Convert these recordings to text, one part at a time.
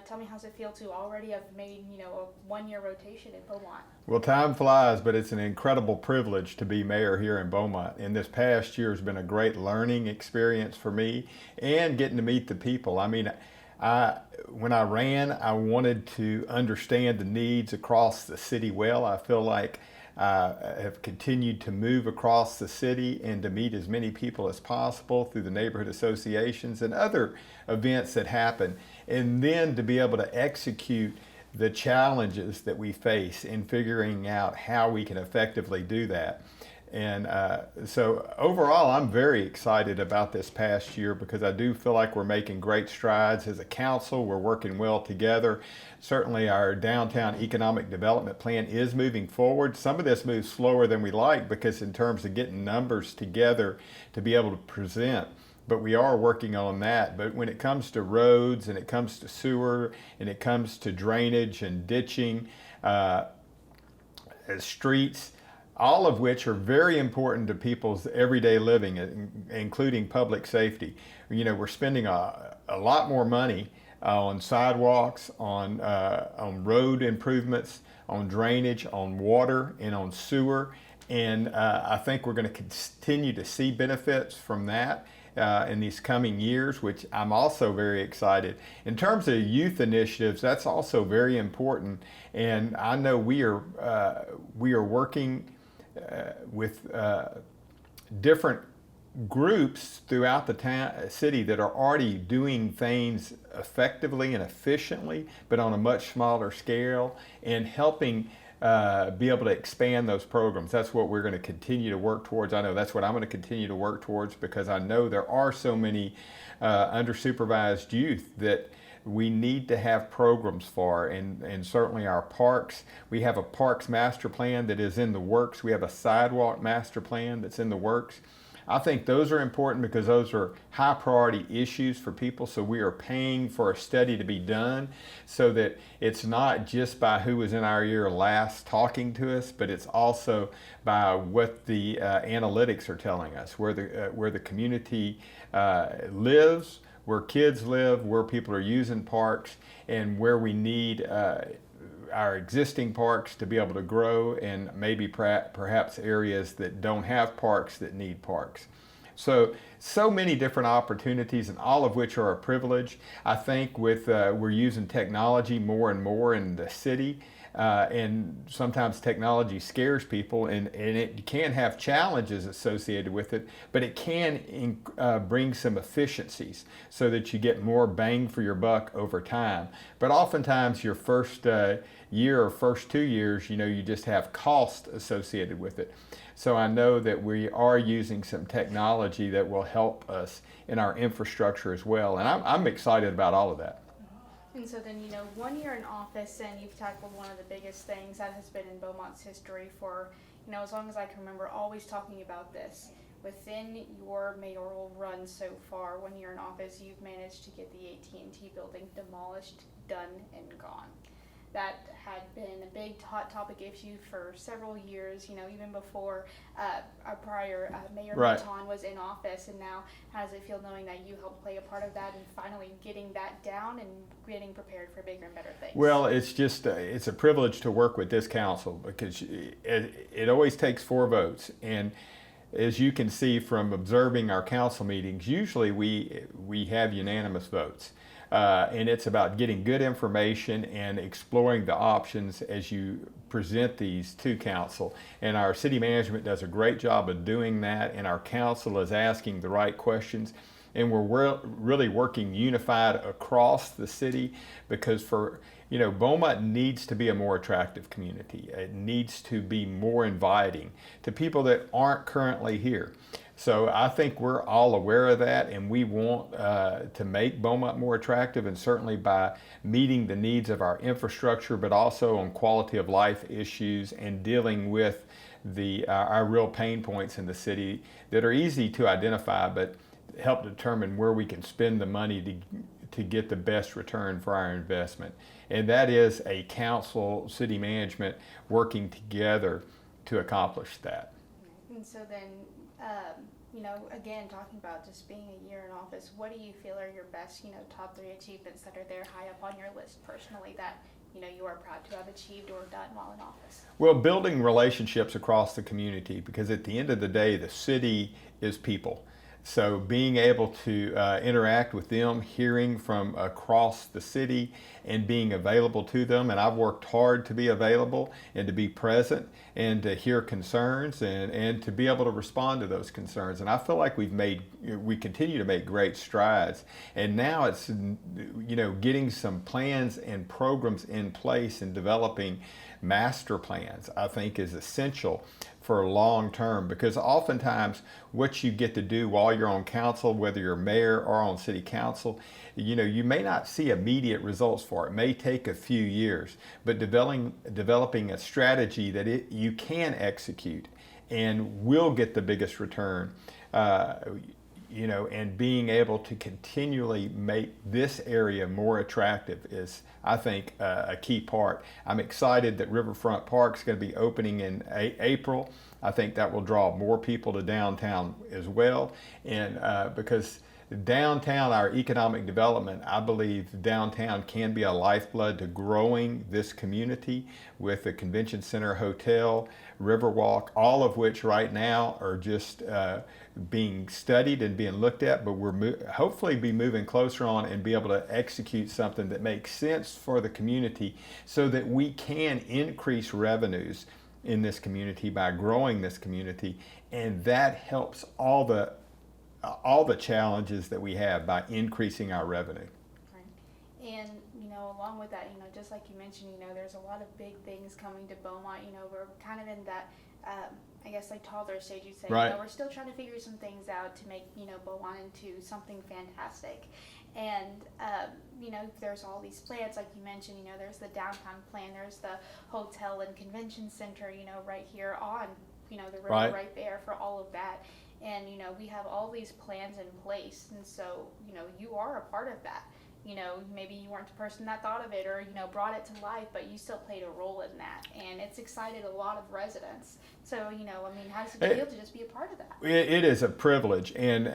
tell me how's it feel to already have made, a 1-year rotation in Beaumont? Well, time flies, but it's an incredible privilege to be mayor here in Beaumont. And this past year has been a great learning experience for me and getting to meet the people. I mean, when I ran, I wanted to understand the needs across the city well. I feel like I have continued to move across the city and to meet as many people as possible through the neighborhood associations and other events that happen. And then to be able to execute the challenges that we face in figuring out how we can effectively do that. And so overall, I'm very excited about this past year because I do feel like we're making great strides as a council. We're working well together. Certainly our downtown economic development plan is moving forward. Some of this moves slower than we like because in terms of getting numbers together to be able to present, but we are working on that. But when it comes to roads and it comes to sewer and it comes to drainage and ditching, streets, all of which are very important to people's everyday living, including public safety. We're spending a lot more money on sidewalks, on road improvements, on drainage, on water, and on sewer. And I think we're going to continue to see benefits from that in these coming years, which I'm also very excited. In terms of youth initiatives, that's also very important. And I know we are working with different groups throughout the city that are already doing things effectively and efficiently, but on a much smaller scale, and helping be able to expand those programs. That's what we're going to continue to work towards. I know that's what I'm going to continue to work towards because I know there are so many under-supervised youth that we need to have programs for, and certainly our parks. We have a parks master plan that is in the works. We have a sidewalk master plan that's in the works. I think those are important because those are high priority issues for people. So we are paying for a study to be done so that it's not just by who was in our ear last talking to us, but it's also by what the analytics are telling us, where the community lives, where kids live, where people are using parks, and where we need our existing parks to be able to grow, and maybe perhaps areas that don't have parks that need parks. So many different opportunities, and all of which are a privilege. I think we're using technology more and more in the city. And sometimes technology scares people, and it can have challenges associated with it, but it can bring some efficiencies so that you get more bang for your buck over time. But oftentimes your first year or first 2 years, you just have cost associated with it. So I know that we are using some technology that will help us in our infrastructure as well, and I'm excited about all of that. And so then, 1 year in office, and you've tackled one of the biggest things that has been in Beaumont's history for, as long as I can remember, always talking about this. Within your mayoral run so far, 1 year in office, you've managed to get the AT&T building demolished, done, and gone. That had been a big hot topic issue for several years, even before our prior Mayor Mouton was in office. And now, how does it feel knowing that you helped play a part of that and finally getting that down and getting prepared for bigger and better things? Well, it's just it's a privilege to work with this council because it always takes 4 votes. And as you can see from observing our council meetings, usually we have unanimous votes. And it's about getting good information and exploring the options as you present these to council. And our city management does a great job of doing that, and our council is asking the right questions. And we're really working unified across the city because Beaumont needs to be a more attractive community. It needs to be more inviting to people that aren't currently here. So I think we're all aware of that, and we want to make Beaumont more attractive, and certainly by meeting the needs of our infrastructure, but also on quality of life issues and dealing with our real pain points in the city that are easy to identify, but help determine where we can spend the money to get the best return for our investment. And that is a council, city management working together to accomplish that. And so then, again, talking about just being a year in office, what do you feel are your best, top 3 achievements that are there high up on your list personally that, you are proud to have achieved or done while in office? Well, building relationships across the community, because at the end of the day, the city is people. So being able to interact with them, hearing from across the city and being available to them. And I've worked hard to be available and to be present and to hear concerns and to be able to respond to those concerns. And I feel like we continue to make great strides. And now it's, getting some plans and programs in place and developing master plans, I think is essential for long term, because oftentimes what you get to do while you're on council, whether you're mayor or on city council, you may not see immediate results for it. It may take a few years, but developing a strategy that you can execute and will get the biggest return, and being able to continually make this area more attractive is, I think, a key part. I'm excited that Riverfront Park is going to be opening in April. I think that will draw more people to downtown as well. And because downtown, our economic development, I believe downtown can be a lifeblood to growing this community with the convention center, hotel, Riverwalk, all of which right now are just being studied and being looked at, but we're hopefully be moving closer on and be able to execute something that makes sense for the community so that we can increase revenues in this community by growing this community, and that helps all the challenges that we have by increasing our revenue. Right. And along with that, just like you mentioned, there's a lot of big things coming to Beaumont. We're kind of in that I guess like toddler stage, you'd say. Right. We're still trying to figure some things out to make Beaumont into something fantastic. And there's all these plans, like you mentioned. There's the downtown plan, there's the hotel and convention center, right here on the river, right there for all of that. And we have all these plans in place, and so you are a part of that. Maybe you weren't the person that thought of it or brought it to life, but you still played a role in that, and it's excited a lot of residents. So how does it feel to just be a part of that? It is a privilege, and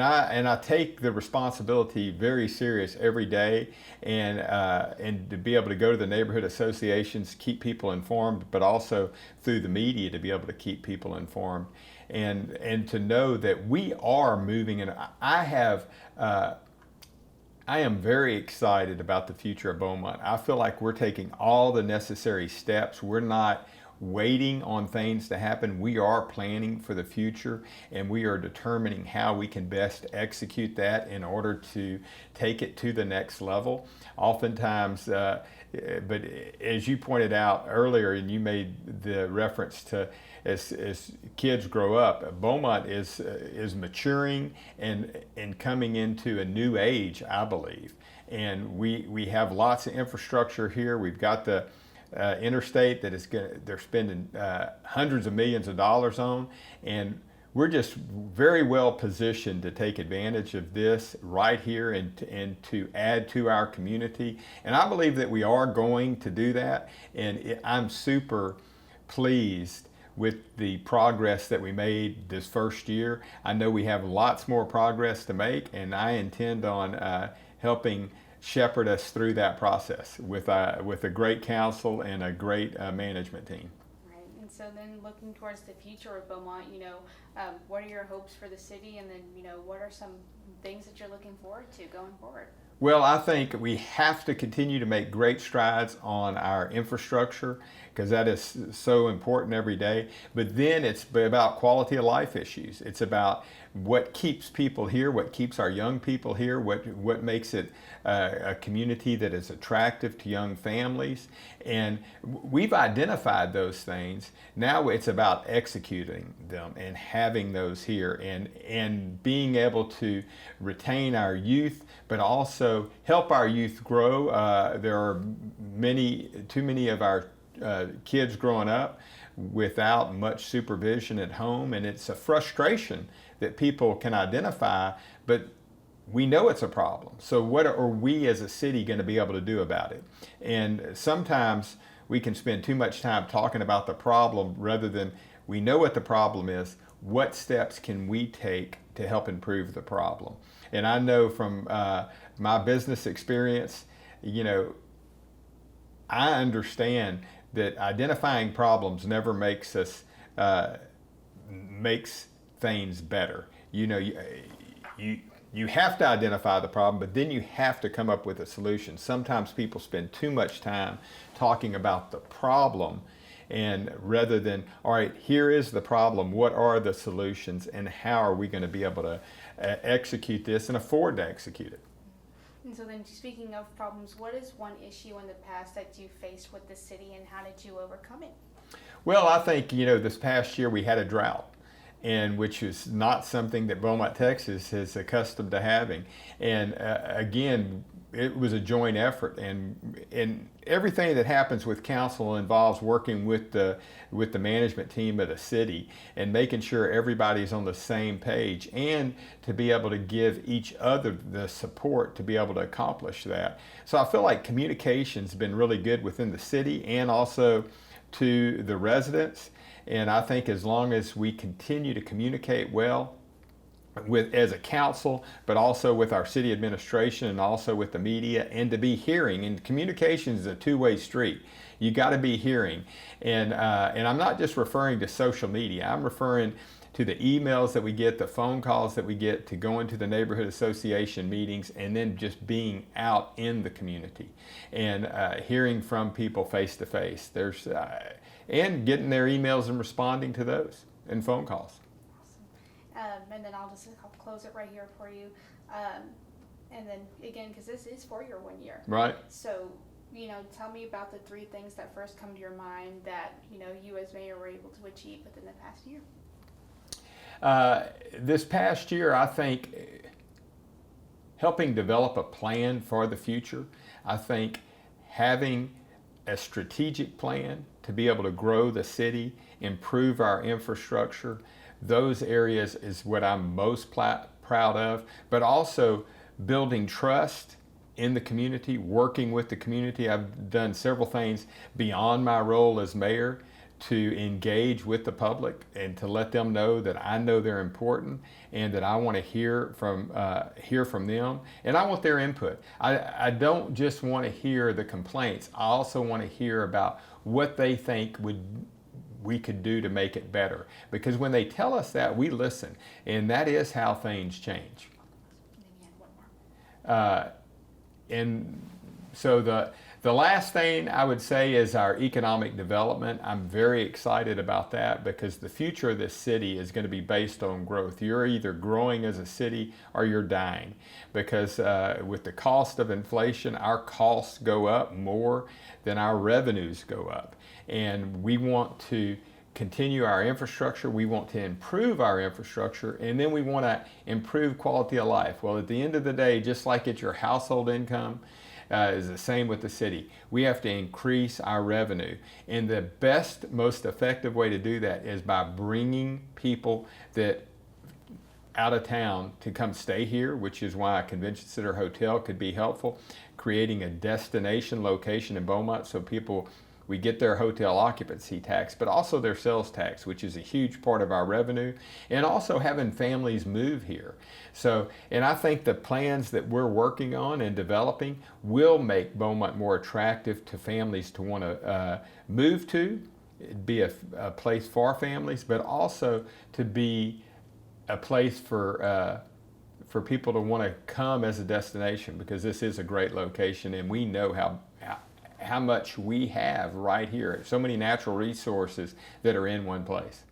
I take the responsibility very serious every day, and to be able to go to the neighborhood associations, keep people informed, but also through the media to be able to keep people informed, and to know that we are moving. And I am very excited about the future of Beaumont. I feel like we're taking all the necessary steps. We're not waiting on things to happen. We are planning for the future, and we are determining how we can best execute that in order to take it to the next level. Oftentimes, but as you pointed out earlier, and you made the reference to as kids grow up, Beaumont is maturing and coming into a new age, I believe. And we have lots of infrastructure here. We've got the interstate that they're spending hundreds of millions of dollars on, and we're just very well positioned to take advantage of this right here and to add to our community. And I believe that we are going to do that, and I'm super pleased with the progress that we made this first year. I know we have lots more progress to make, and I intend on helping shepherd us through that process with a great council and a great management team. Right, and so then looking towards the future of Beaumont, what are your hopes for the city, and then what are some things that you're looking forward to going forward? Well, I think we have to continue to make great strides on our infrastructure, because that is so important every day. But then it's about quality of life issues. It's about what keeps people here, what keeps our young people here, what makes it a community that is attractive to young families. And we've identified those things. Now it's about executing them and having those here, and being able to retain our youth, but also help our youth grow. There are too many of our kids growing up without much supervision at home, and it's a frustration that people can identify, but we know it's a problem. So what are we as a city going to be able to do about it? And sometimes we can spend too much time talking about the problem rather than we know what the problem is. what steps can we take to help improve the problem? And I know from my business experience, you know, I understand that identifying problems never makes us makes things better. You know, you have to identify the problem, but then you have to come up with a solution. Sometimes people spend too much time talking about the problem, and rather than, all right, here is the problem, what are the solutions, and how are we going to be able to execute this and afford to execute it? And so then, speaking of problems, what is one issue in the past that you faced with the city, and how did you overcome it? Well, I think, you know, this past year we had a drought, and which is not something that Beaumont, Texas is accustomed to having. And again, it was a joint effort, and everything that happens with council involves working with the management team of the city and making sure everybody's on the same page, and to be able to give each other the support to be able to accomplish that. So I feel like communication's been really good within the city and also to the residents. And I think as long as we continue to communicate well with as a council, but also with our city administration and also with the media, and to be hearing, and communication is a two-way street. You got to be hearing, and I'm not just referring to social media. I'm referring to the emails that we get, the phone calls that we get, to go into the neighborhood association meetings, and then just being out in the community and hearing from people face to face. There's and getting their emails and responding to those and phone calls. And then I'll close it right here for you. And then again, because this is for your 1 year. Right. So, you know, tell me about the three things that first come to your mind that, you know, you as mayor were able to achieve within the past year. This past year, I think helping develop a plan for the future. I think having a strategic plan to be able to grow the city, improve our infrastructure, those areas is what I'm most proud of, but also building trust in the community, working with the community. I've done several things beyond my role as mayor to engage with the public and to let them know that I know they're important and that I want to hear from them, and I want their input. I don't just want to hear the complaints. I also want to hear about what they think we could do to make it better, because when they tell us that, we listen, and that is how things change. And so the last thing I would say is our economic development. I'm very excited about that, because the future of this city is going to be based on growth. You're either growing as a city or you're dying, because with the cost of inflation, our costs go up more than our revenues go up. And we want to continue our infrastructure, we want to improve our infrastructure, and then we want to improve quality of life. Well, at the end of the day, just like it's your household income, is the same with the city. We have to increase our revenue. And the best, most effective way to do that is by bringing people that out of town to come stay here, which is why a convention center hotel could be helpful, creating a destination location in Beaumont so people, we get their hotel occupancy tax, but also their sales tax, which is a huge part of our revenue, and also having families move here. So, and I think the plans that we're working on and developing will make Beaumont more attractive to families to want to move to. It'd be a place for families, but also to be a place for people to want to come as a destination, because this is a great location, and we know how much we have right here. So many natural resources that are in one place.